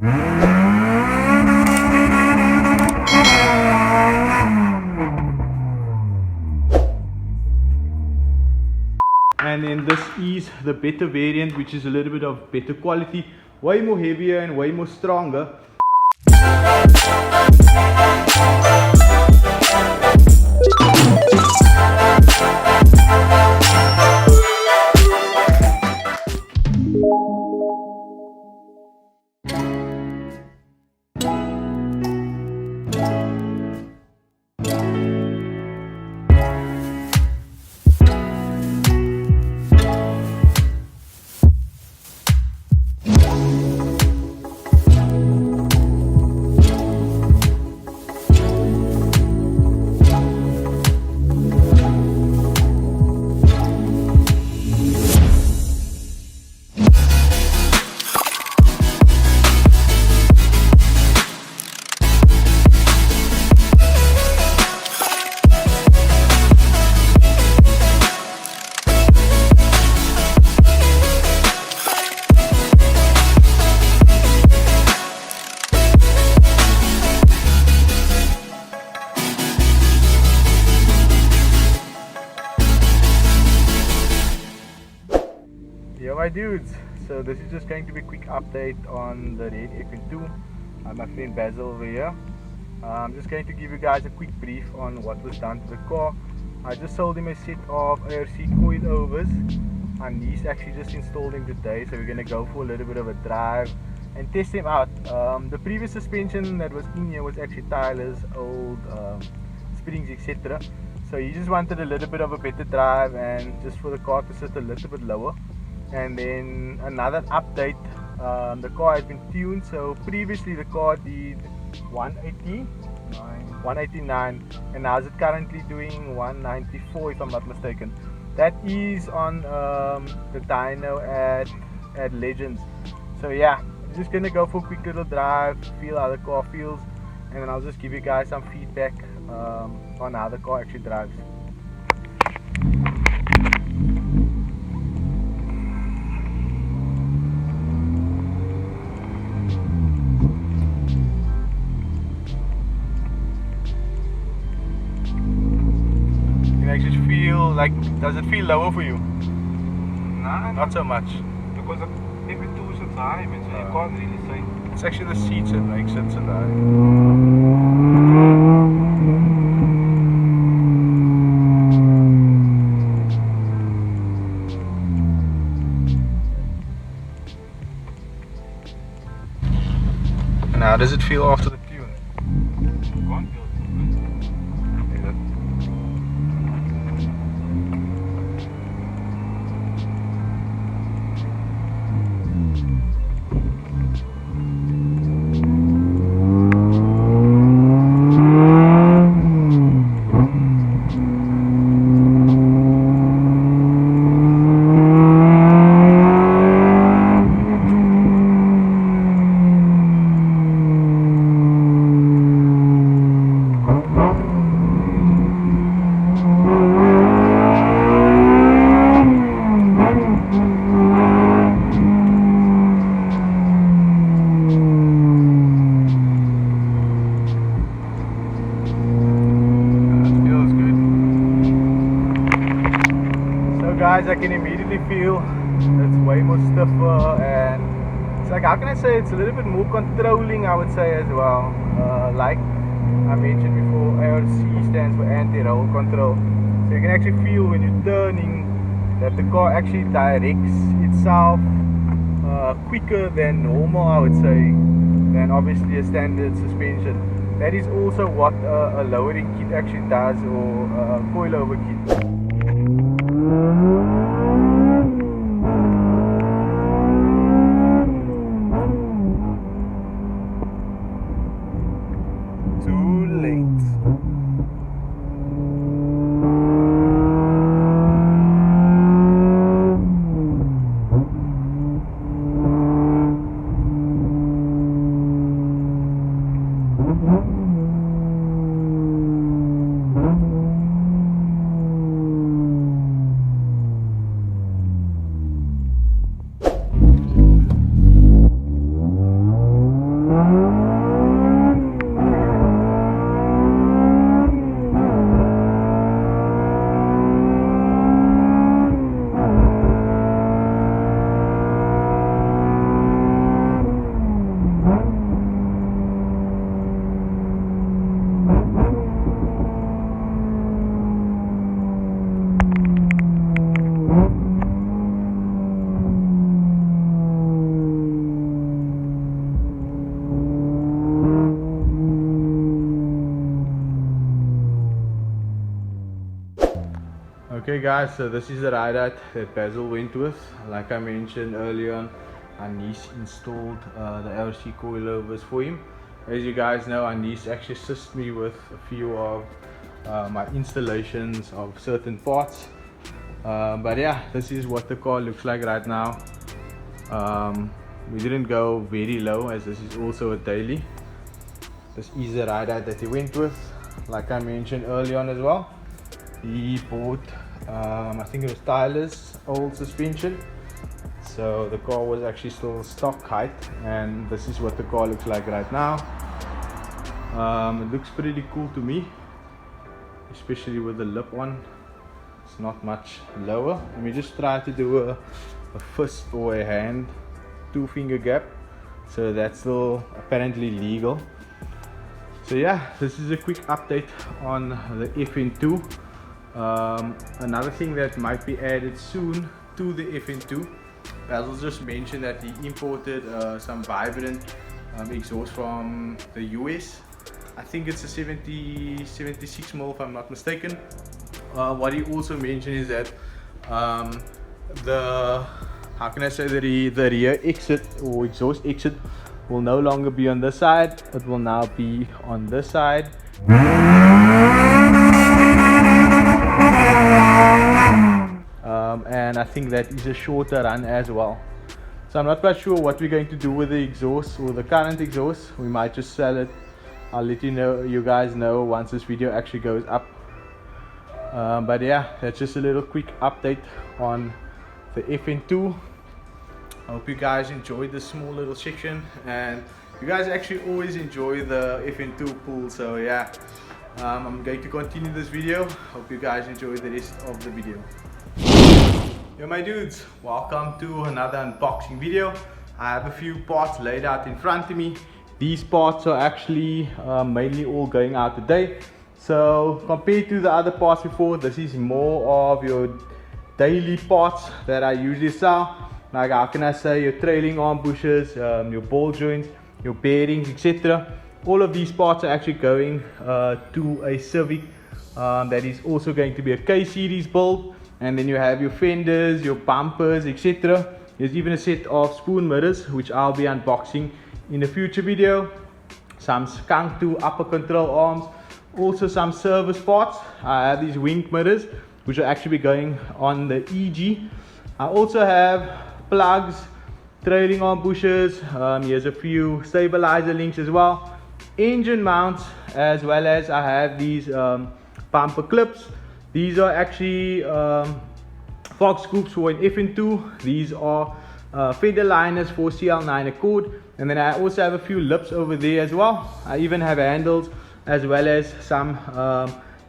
And then this is the better variant, which is a little bit of better quality, way more heavier and way more stronger. Yo my dudes, so this is just going to be a quick update on the Red K20. My friend Basil over here. I'm just going to give you guys a quick brief on what was done to the car. I just sold him a set of ARC coilovers and he's actually just installed them today, so we're going to go for a little bit of a drive and test them out. The previous suspension that was in here was actually Tyler's old springs, etc. So he just wanted a little bit of a better drive and just for the car to sit a little bit lower. And then another update, the car has been tuned. So previously the car did 189 and now it's currently doing 194 if I'm not mistaken. That is on the dyno at Legends. So yeah, I'm just gonna go for a quick little drive, feel how the car feels, and then I'll just give you guys some feedback on how the car actually drives. Actually feel like, does it feel lower for you? No, not so much. Because every tool's so high, man, so you can't really say. It's actually the seats that makes it so high. And how does it feel after the tune? You can't feel it. Guys, I can immediately feel it's way more stiffer and it's like, how can I say, it's a little bit more controlling, I would say, as well. Like I mentioned before, ARC stands for anti-roll control, so you can actually feel when you're turning that the car actually directs itself quicker than normal, I would say, than obviously a standard suspension. That is also what a lowering kit actually does, or a coilover kit. Too late. guys, so this is the ride-out that Basil went with. Like I mentioned earlier on, our niece installed the LC coilovers for him. As you guys know, our niece actually assists me with a few of my installations of certain parts. But yeah, this is what the car looks like right now. We didn't go very low, as this is also a daily. This is the ride-out that he went with. Like I mentioned earlier on as well, he bought I think it was Tyler's old suspension, so the car was actually still stock height, and this is what the car looks like right now. It looks pretty cool to me, especially with the lip on. It's not much lower. Let me just try to do a fist or a hand 2-finger gap, so that's still apparently legal. So yeah, this is a quick update on the FN2. Another thing that might be added soon to the FN2, Basil just mentioned that he imported some vibrant exhaust from the US. I think it's a 76mm if I'm not mistaken. What he also mentioned is that the rear exit or exhaust exit will no longer be on this side, it will now be on this side. And I think that is a shorter run as well. So I'm not quite sure what we're going to do with the exhaust or the current exhaust. We might just sell it. I'll let you guys know once this video actually goes up. But yeah, that's just a little quick update on the FN2. I hope you guys enjoyed this small little section, and you guys actually always enjoy the FN2 pool. So yeah, I'm going to continue this video. Hope you guys enjoy the rest of the video. Yo my dudes, welcome to another unboxing video. I have a few parts laid out in front of me. These parts are actually mainly all going out today. So compared to the other parts before, this is more of your daily parts that I usually sell. Like, how can I say, your trailing arm bushes, your ball joints, your bearings, etc. All of these parts are actually going to a Civic that is also going to be a K series build. And then you have your fenders, your bumpers, etc. There's even a set of spoon mirrors, which I'll be unboxing in a future video. Some Skunk 2 upper control arms, also some service parts. I have these wing mirrors, which will actually be going on the EG. I also have plugs, trailing arm bushes, here's a few stabilizer links as well, engine mounts, as well as I have these bumper clips. These are actually Fox scoops for an FN2. These are fender liners for CL9 Accord, and then I also have a few lips over there as well. I even have handles as well as some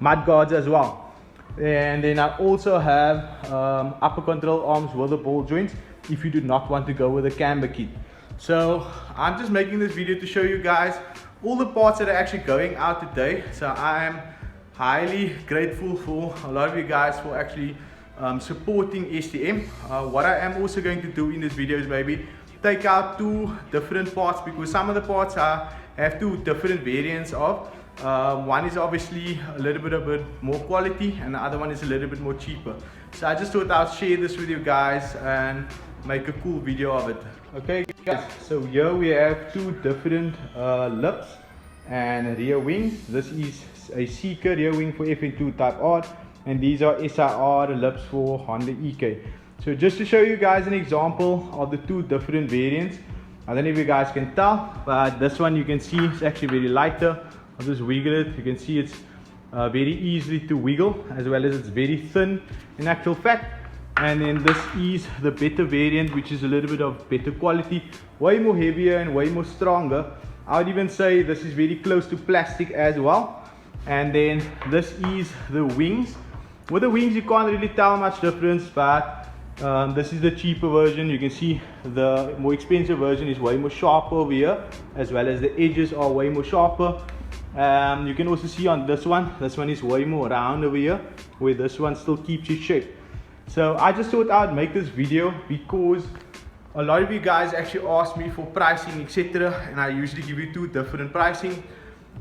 mud guards as well. And then I also have upper control arms with the ball joints if you do not want to go with a camber kit. So I'm just making this video to show you guys all the parts that are actually going out today. So I am highly grateful for a lot of you guys for actually supporting STM. What I am also going to do in this video is maybe take out 2 different parts, because some of the parts I have 2 different variants of. One is obviously a little bit more quality, and the other one is a little bit more cheaper. So I just thought I'll share this with you guys and make a cool video of it. Okay guys, so here we have 2 different lips and rear wings. This is a Seeker rear wing for FN2 Type R, and these are SIR lips for Honda EK. So just to show you guys an example of the 2 different variants. I don't know if you guys can tell, but this one you can see it's actually very lighter. I'll just wiggle it. You can see it's very easily to wiggle, as well as it's very thin in actual fact. And then this is the better variant, which is a little bit of better quality, way more heavier and way more stronger. I would even say this is very close to plastic as well. And then this is the wings. With the wings you can't really tell much difference, but this is the cheaper version. You can see the more expensive version is way more sharper over here, as well as the edges are way more sharper. You can also see on this one is way more round over here, where this one still keeps its shape. So I just thought I'd make this video because a lot of you guys actually ask me for pricing, etc., and I usually give you 2 different pricing.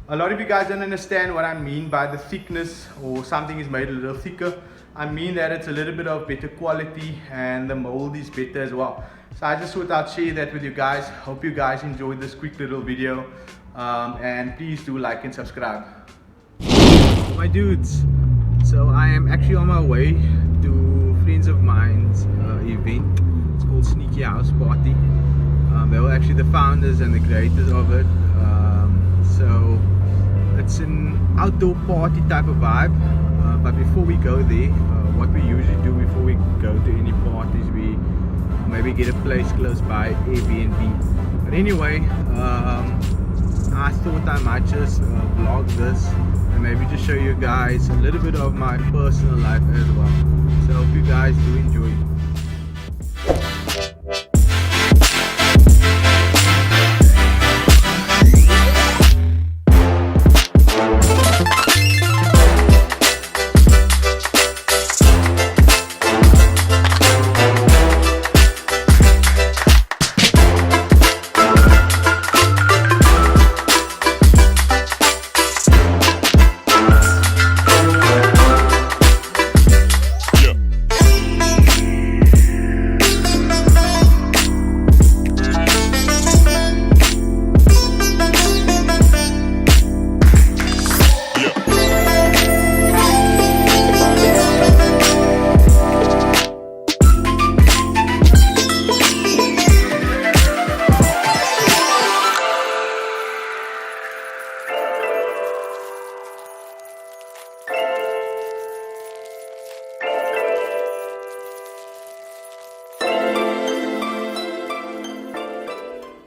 A lot of you guys don't understand what I mean by the thickness, or something is made a little thicker. I mean that it's a little bit of better quality and the mold is better as well. So I just thought I'd share that with you guys. Hope you guys enjoyed this quick little video, and please do like and subscribe. My dudes, so I am actually on my way to friends of mine's event. It's called Sneaky House Party. They were actually the founders and the creators of it. So it's an outdoor party type of vibe. But before we go there, what we usually do before we go to any parties, we maybe get a place close by, Airbnb. But anyway, I thought I might just vlog this and maybe just show you guys a little bit of my personal life as well. So hope you guys do enjoy.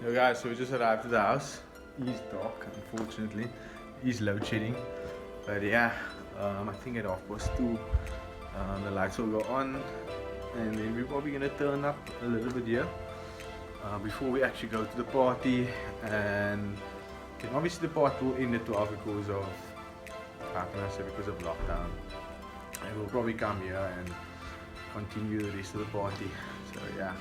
Yo guys, so we just arrived at the house. It's dark, unfortunately. It's load shedding. But yeah, I think at 2:30 the lights will go on, and then we're probably gonna turn up a little bit here before we actually go to the party. And obviously the party will end at 12 because of, how can I say, because of lockdown. And we'll probably come here and continue the rest of the party. So yeah.